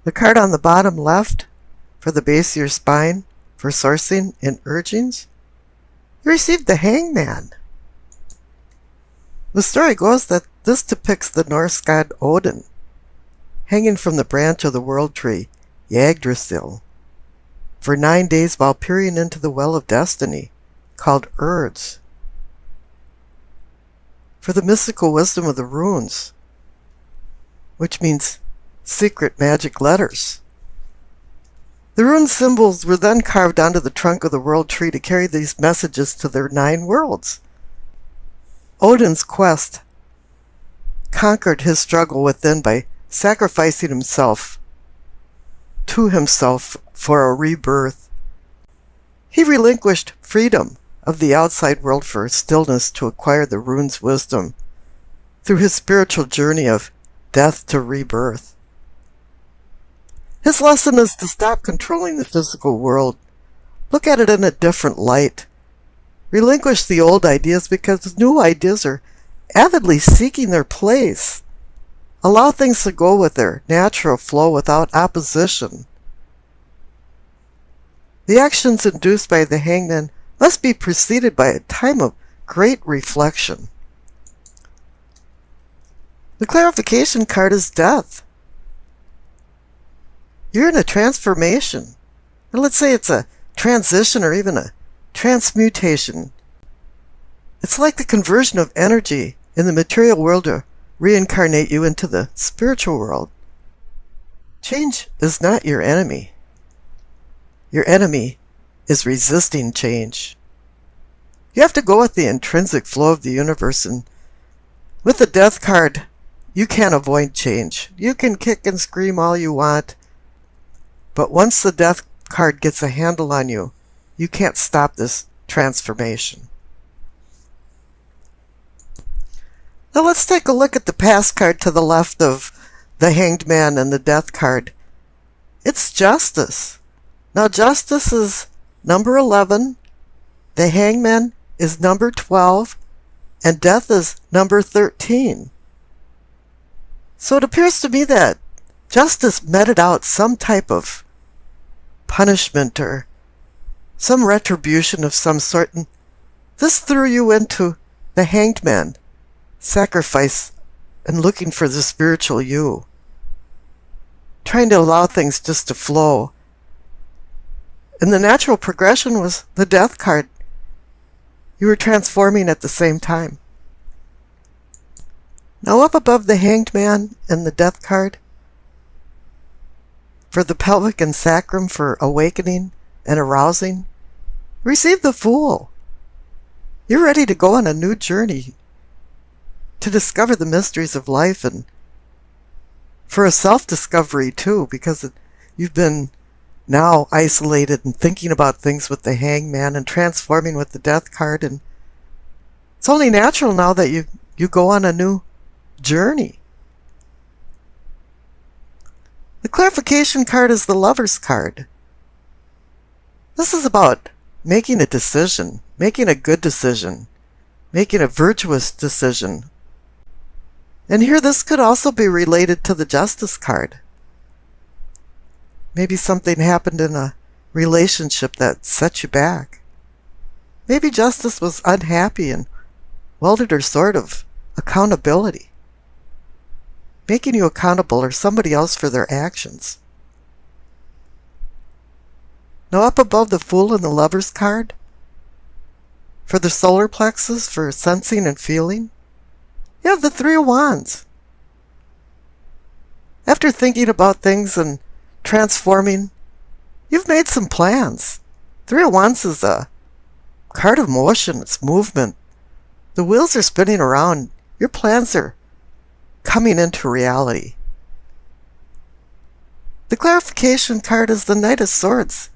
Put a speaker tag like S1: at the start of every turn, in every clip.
S1: The card on the bottom left for the base of your spine for sourcing and urgings, you received the Hangman. The story goes that this depicts the Norse god Odin hanging from the branch of the world tree, Yggdrasil, for 9 days while peering into the well of destiny, called Urds, for the mystical wisdom of the runes, which means secret magic letters. The rune symbols were then carved onto the trunk of the world tree to carry these messages to their 9 worlds. Odin's quest conquered his struggle within by sacrificing himself to himself for a rebirth. He relinquished freedom of the outside world for stillness to acquire the rune's wisdom through his spiritual journey of death to rebirth. His lesson is to stop controlling the physical world. Look at it in a different light. Relinquish the old ideas because new ideas are avidly seeking their place. Allow things to go with their natural flow without opposition. The actions induced by the Hangman must be preceded by a time of great reflection. The clarification card is death. You're in a transformation. Or let's say it's a transition or even a transmutation. It's like the conversion of energy in the material world to reincarnate you into the spiritual world. Change is not your enemy. Your enemy is resisting change. You have to go with the intrinsic flow of the universe, and with the death card, you can't avoid change. You can kick and scream all you want, but once the death card gets a handle on you, you can't stop this transformation. Now let's take a look at the past card to the left of the Hanged Man and the death card. It's justice. Now justice is number 11, the Hangman is number 12, and death is number 13. So it appears to me that justice meted out some type of punishment or some retribution of some sort, and this threw you into the Hanged Man, sacrifice and looking for the spiritual you, trying to allow things just to flow. And the natural progression was the death card. You were transforming at the same time. Now up above the Hanged Man and the death card, for the pelvic and sacrum for awakening and arousing, receive the Fool. You're ready to go on a new journey to discover the mysteries of life, and for a self-discovery too, because you've been now isolated and thinking about things with the Hangman and transforming with the death card, and it's only natural now that you go on a new journey. The clarification card is the Lover's card. This is about making a decision, making a good decision, making a virtuous decision. And here this could also be related to the Justice card. Maybe something happened in a relationship that set you back. Maybe Justice was unhappy and welded her sword of accountability, making you accountable or somebody else for their actions. Now up above the Fool and the Lover's card, for the solar plexus for sensing and feeling, you have the Three of Wands. After thinking about things and transforming, you've made some plans. Three of Wands is a card of motion, it's movement. The wheels are spinning around. Your plans are coming into reality. The clarification card is the Knight of Swords.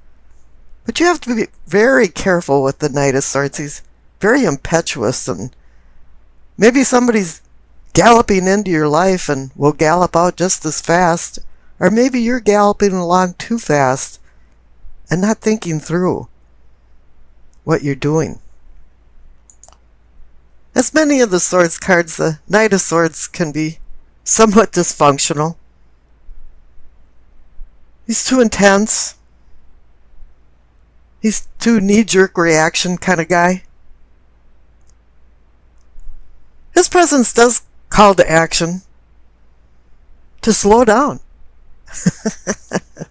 S1: But you have to be very careful with the Knight of Swords. He's very impetuous, and maybe somebody's galloping into your life and will gallop out just as fast, or maybe you're galloping along too fast and not thinking through what you're doing. As many of the Swords cards, the Knight of Swords can be somewhat dysfunctional. He's too intense. He's too knee-jerk reaction kind of guy. His presence does call to action, to slow down. It's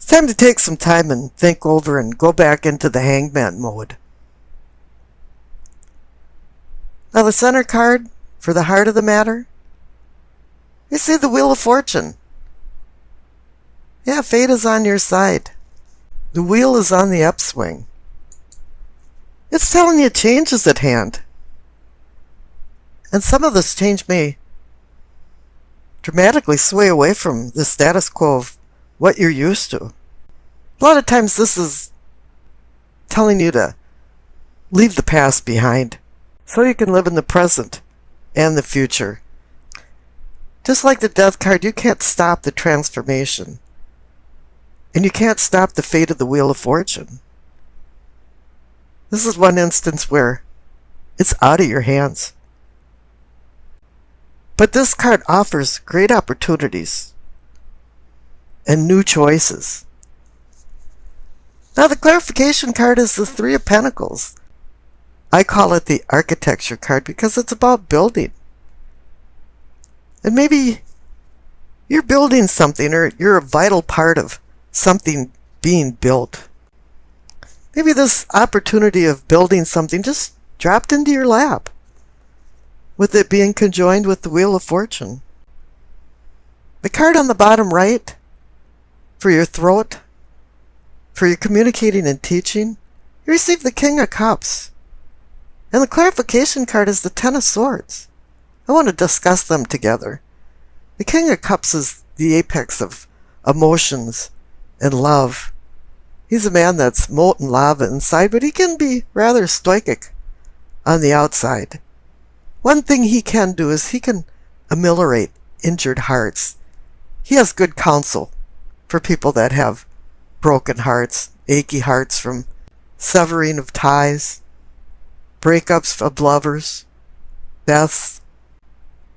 S1: time to take some time and think over and go back into the hangman mode. Now the center card for the heart of the matter, you see the Wheel of Fortune. Yeah, fate is on your side. The wheel is on the upswing. It's telling you change is at hand. And some of this change may dramatically sway away from the status quo of what you're used to. A lot of times this is telling you to leave the past behind so you can live in the present and the future. Just like the Death card, you can't stop the transformation. And you can't stop the fate of the Wheel of Fortune. This is one instance where it's out of your hands. But this card offers great opportunities and new choices. Now the clarification card is the Three of Pentacles. I call it the architecture card because it's about building. And maybe you're building something, or you're a vital part of something being built. Maybe this opportunity of building something just dropped into your lap, with it being conjoined with the Wheel of Fortune. The card on the bottom right, for your throat, for your communicating and teaching, you receive the King of Cups. And the clarification card is the Ten of Swords. I want to discuss them together. The King of Cups is the apex of emotions and love. He's a man that's molten lava inside, but he can be rather stoic on the outside. One thing he can do is he can ameliorate injured hearts. He has good counsel for people that have broken hearts, achy hearts from severing of ties, breakups of lovers, deaths.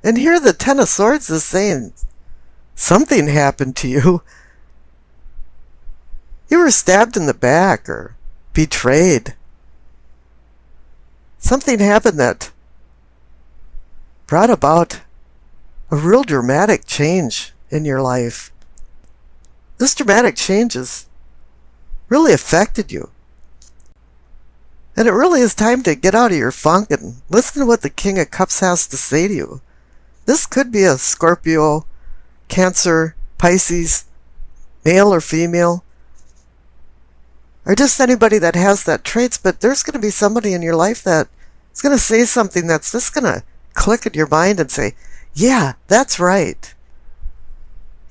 S1: And here the Ten of Swords is saying, something happened to you. You were stabbed in the back or betrayed. Something happened that brought about a real dramatic change in your life. This dramatic change has really affected you. And it really is time to get out of your funk and listen to what the King of Cups has to say to you. This could be a Scorpio, Cancer, Pisces, male or female, or just anybody that has that traits, but there's going to be somebody in your life that is going to say something that's just going to click in your mind and say, yeah, that's right.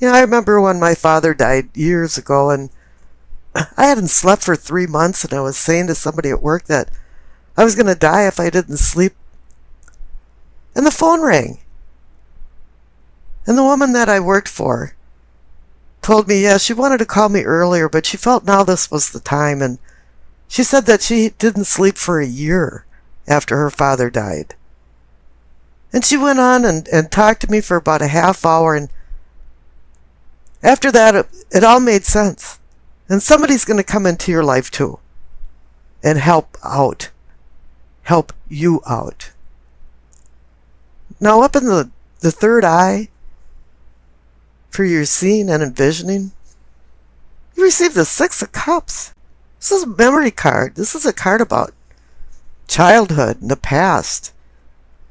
S1: I remember when my father died years ago, and I hadn't slept for 3 months, and I was saying to somebody at work that I was going to die if I didn't sleep. And the phone rang. And the woman that I worked for told me, yeah, she wanted to call me earlier, but she felt now this was the time. And she said that she didn't sleep for a year after her father died. And she went on and talked to me for about a half hour. And after that, it all made sense. And somebody's going to come into your life too and help out. Help you out. Now up in the third eye, for your seeing and envisioning, you receive the Six of Cups. This is a memory card. This is a card about childhood and the past.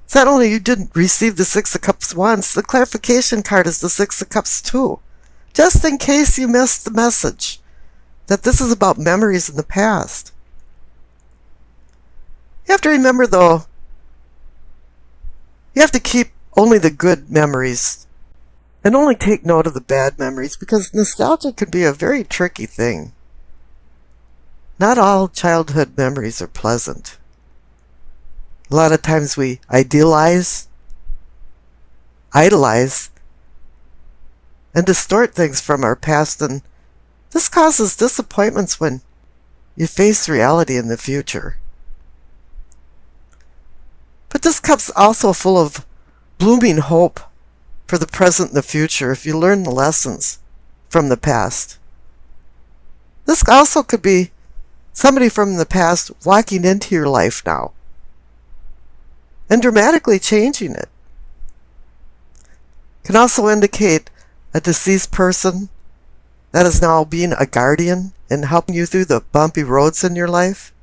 S1: It's not only you didn't receive the Six of Cups once, the clarification card is the Six of Cups too. Just in case you missed the message that this is about memories in the past. You have to remember, though, you have to keep only the good memories and only take note of the bad memories, because nostalgia can be a very tricky thing. Not all childhood memories are pleasant. A lot of times we idealize, idolize, and distort things from our past, and this causes disappointments when you face reality in the future. But this cup's also full of blooming hope for the present and the future if you learn the lessons from the past. This also could be somebody from the past walking into your life now and dramatically changing it. Can also indicate a deceased person that is now being a guardian and helping you through the bumpy roads in your life.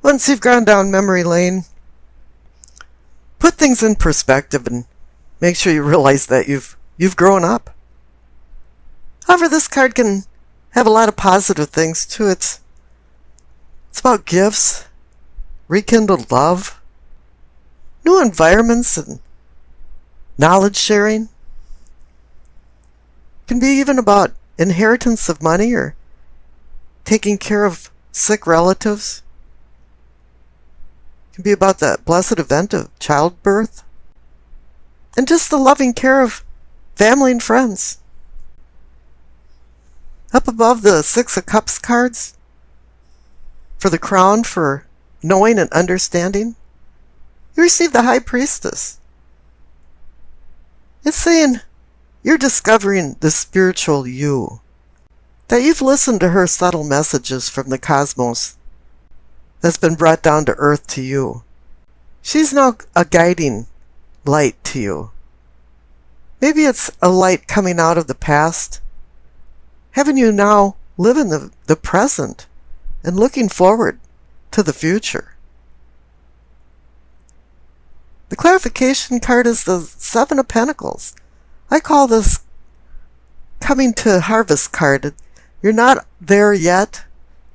S1: Once you've gone down memory lane, put things in perspective and make sure you realize that you've grown up. However, this card can have a lot of positive things too. It's about gifts, rekindled love, new environments, and knowledge sharing. It can be even about inheritance of money or taking care of sick relatives. It can be about the blessed event of childbirth and just the loving care of family and friends. Up above the Six of Cups cards, for the crown for knowing and understanding, you receive the High Priestess. It's saying you're discovering the spiritual you, that you've listened to her subtle messages from the cosmos that's been brought down to earth to you. She's now a guiding light to you. Maybe it's a light coming out of the past, having you now live in the present and looking forward to the future. The clarification card is the Seven of Pentacles. I call this coming to harvest card. You're not there yet.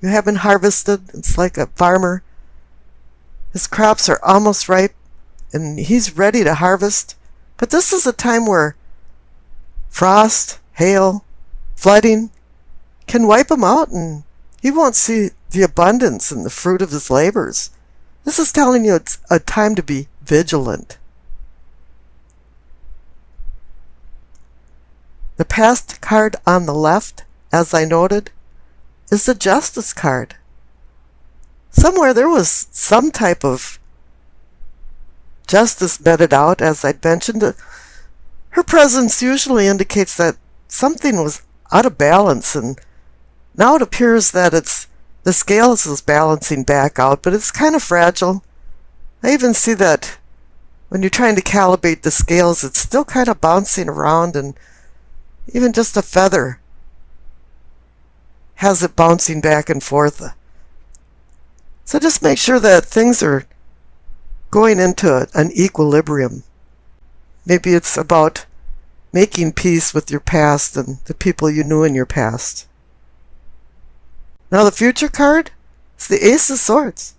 S1: You haven't harvested. It's like a farmer. His crops are almost ripe and he's ready to harvest. But this is a time where frost, hail, flooding can wipe him out and he won't see the abundance and the fruit of his labors. This is telling you it's a time to be vigilant. The past card on the left, as I noted, is the Justice card. Somewhere there was some type of justice meted out, as I'd mentioned. Her presence usually indicates that something was out of balance, and now it appears that the scales is balancing back out, but it's kind of fragile. I even see that when you're trying to calibrate the scales, it's still kind of bouncing around, and even just a feather has it bouncing back and forth. So just make sure that things are going into an equilibrium. Maybe it's about making peace with your past and the people you knew in your past. Now the future card is the Ace of Swords.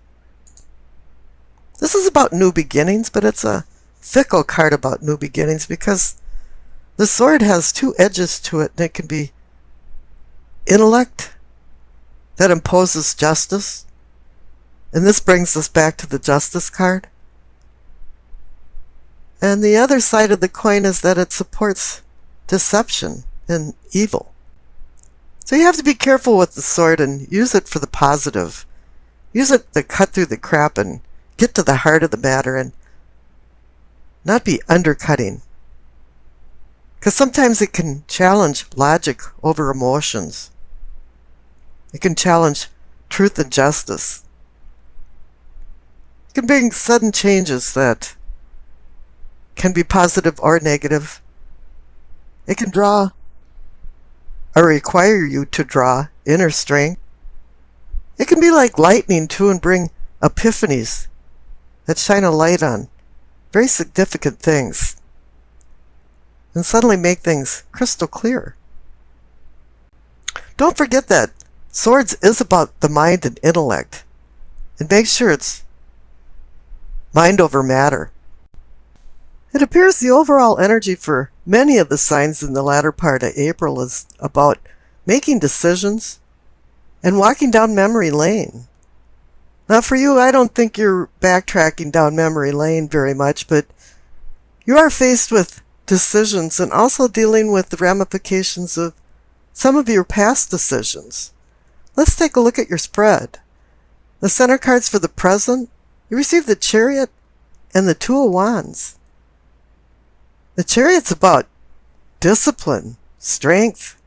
S1: This is about new beginnings, but it's a fickle card about new beginnings because the sword has two edges to it, and it can be intellect that imposes justice. And this brings us back to the Justice card. And the other side of the coin is that it supports deception and evil. So you have to be careful with the sword and use it for the positive. Use it to cut through the crap and get to the heart of the matter and not be undercutting. Because sometimes it can challenge logic over emotions. It can challenge truth and justice. It can bring sudden changes that can be positive or negative. It can draw or require you to draw inner strength. It can be like lightning too and bring epiphanies that shine a light on very significant things and suddenly make things crystal clear. Don't forget that Swords is about the mind and intellect, and make sure it's mind over matter. It appears the overall energy for many of the signs in the latter part of April is about making decisions and walking down memory lane. Now for you, I don't think you're backtracking down memory lane very much, but you are faced with decisions and also dealing with the ramifications of some of your past decisions. Let's take a look at your spread. The center cards for the present, you receive the Chariot and the Two of Wands. The Chariot's about discipline, strength,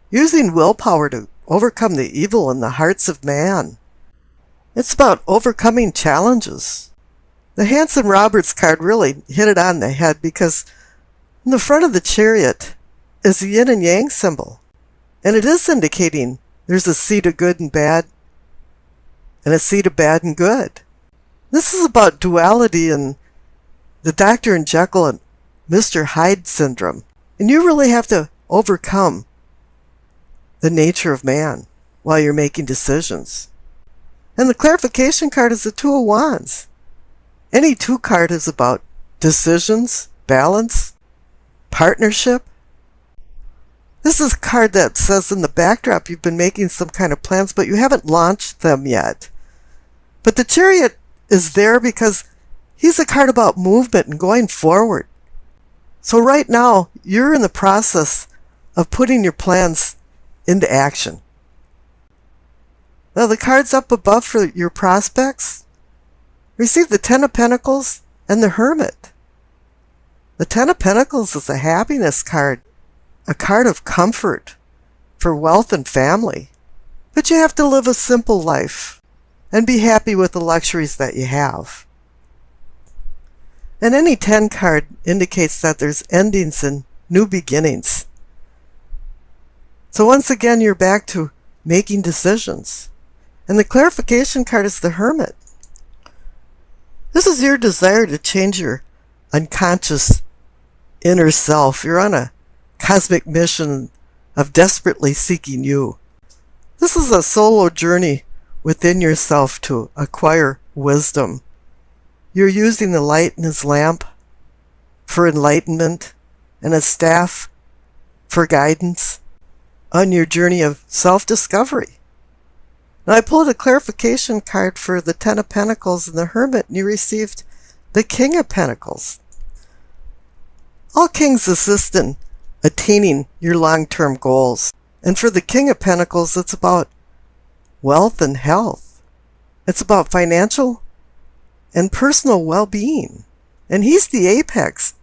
S1: using willpower to overcome the evil in the hearts of man. It's about overcoming challenges. The Hanson Roberts card really hit it on the head because in the front of the Chariot is the yin and yang symbol. And it is indicating there's a seed of good and bad and a seed of bad and good. This is about duality and the Dr. and Jekyll and Mr. Hyde syndrome. And you really have to overcome the nature of man while you're making decisions. And the clarification card is the Two of Wands. Any two card is about decisions, balance, partnership. This is a card that says in the backdrop you've been making some kind of plans, but you haven't launched them yet. But the Chariot is there because he's a card about movement and going forward. So right now, you're in the process of putting your plans into action. Now the cards up above for your prospects receive the Ten of Pentacles and the Hermit. The Ten of Pentacles is a happiness card, a card of comfort for wealth and family. But you have to live a simple life and be happy with the luxuries that you have. And any 10 card indicates that there's endings and new beginnings. So once again, you're back to making decisions. And the clarification card is the Hermit. This is your desire to change your unconscious inner self. You're on a cosmic mission of desperately seeking you. This is a solo journey within yourself to acquire wisdom. You're using the light in his lamp for enlightenment and a staff for guidance on your journey of self-discovery. Now I pulled a clarification card for the Ten of Pentacles and the Hermit, and you received the King of Pentacles. All kings assist in attaining your long-term goals. And for the King of Pentacles, it's about wealth and health. It's about financial and personal well-being. And he's the apex.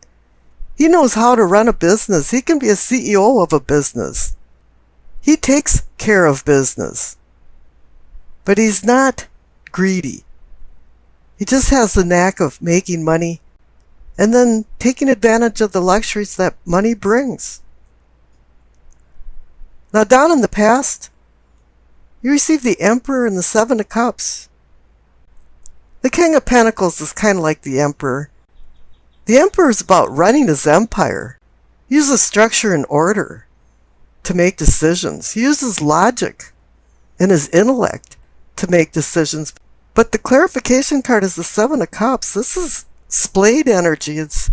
S1: He knows how to run a business. He can be a CEO of a business. He takes care of business. But he's not greedy. He just has the knack of making money and then taking advantage of the luxuries that money brings. Now down in the past, you received the Emperor and the Seven of Cups. The King of Pentacles is kind of like the Emperor. The Emperor is about running his empire. He uses structure and order to make decisions. He uses logic and his intellect to make decisions. But the clarification card is the Seven of Cups. This is splayed energy. It's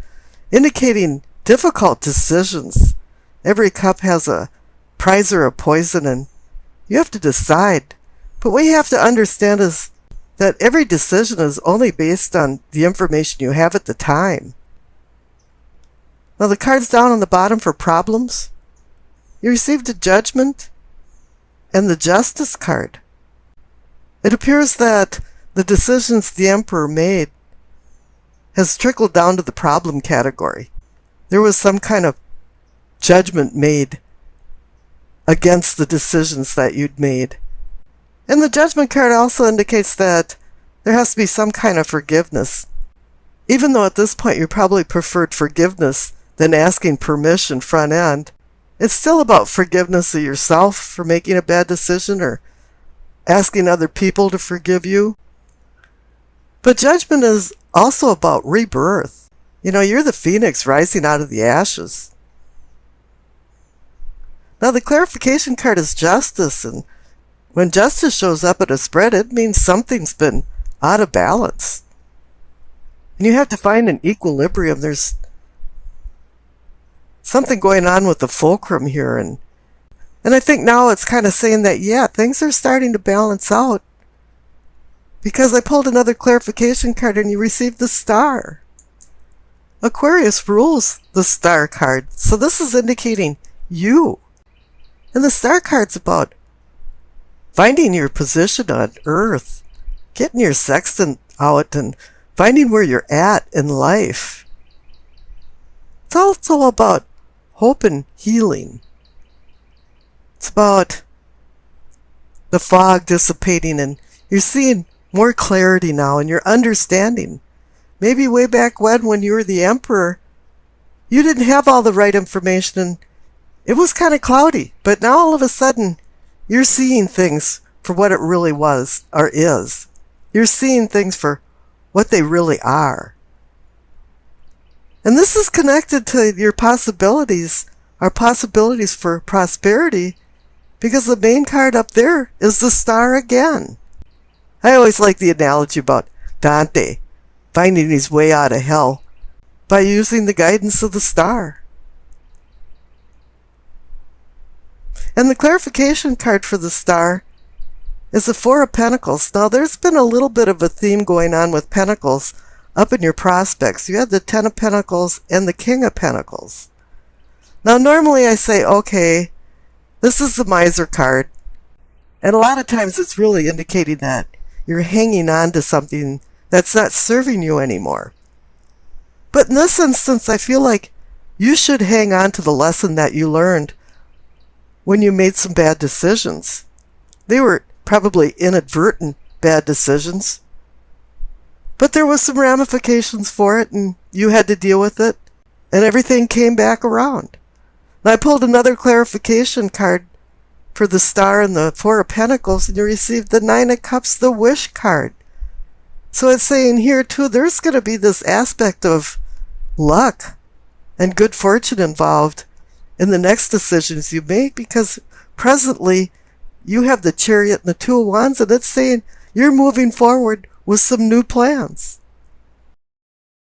S1: indicating difficult decisions. Every cup has a prize or a poison, and you have to decide. But what you have to understand is that every decision is only based on the information you have at the time. Now the cards down on the bottom for problems, you received a Judgment and the Justice card. It appears that the decisions the Emperor made has trickled down to the problem category. There was some kind of judgment made against the decisions that you'd made. And the Judgment card also indicates that there has to be some kind of forgiveness. Even though at this point you probably preferred forgiveness than asking permission front end, it's still about forgiveness of yourself for making a bad decision or asking other people to forgive you. But Judgment is also about rebirth. You know, you're the phoenix rising out of the ashes. Now the clarification card is Justice, and when justice shows up at a spread, it means something's been out of balance. And you have to find an equilibrium. There's something going on with the fulcrum here, and I think now it's kind of saying that, yeah, things are starting to balance out. Because I pulled another clarification card and you received the Star. Aquarius rules the Star card. So this is indicating you. And the Star card's about finding your position on Earth, getting your sextant out and finding where you're at in life. It's also about hope and healing. It's about the fog dissipating and you're seeing more clarity now and you're understanding. Maybe way back when you were the emperor, you didn't have all the right information and it was kind of cloudy. But now all of a sudden, you're seeing things for what it really was or is. You're seeing things for what they really are. And this is connected to your possibilities, our possibilities for prosperity, because the main card up there is the star again. I always like the analogy about Dante finding his way out of hell by using the guidance of the star. And the clarification card for the star is the Four of Pentacles. Now, there's been a little bit of a theme going on with Pentacles up in your prospects. You had the Ten of Pentacles and the King of Pentacles. Now, normally I say, okay, this is the Miser card. And a lot of times it's really indicating that you're hanging on to something that's not serving you anymore. But in this instance, I feel like you should hang on to the lesson that you learned when you made some bad decisions. They were probably inadvertent bad decisions, but there was some ramifications for it and you had to deal with it and everything came back around. And I pulled another clarification card for the star and the Four of Pentacles and you received the Nine of Cups, the Wish card. So it's saying here too, there's going to be this aspect of luck and good fortune involved in the next decisions you make, because presently you have the Chariot and the Two of Wands and it's saying you're moving forward with some new plans.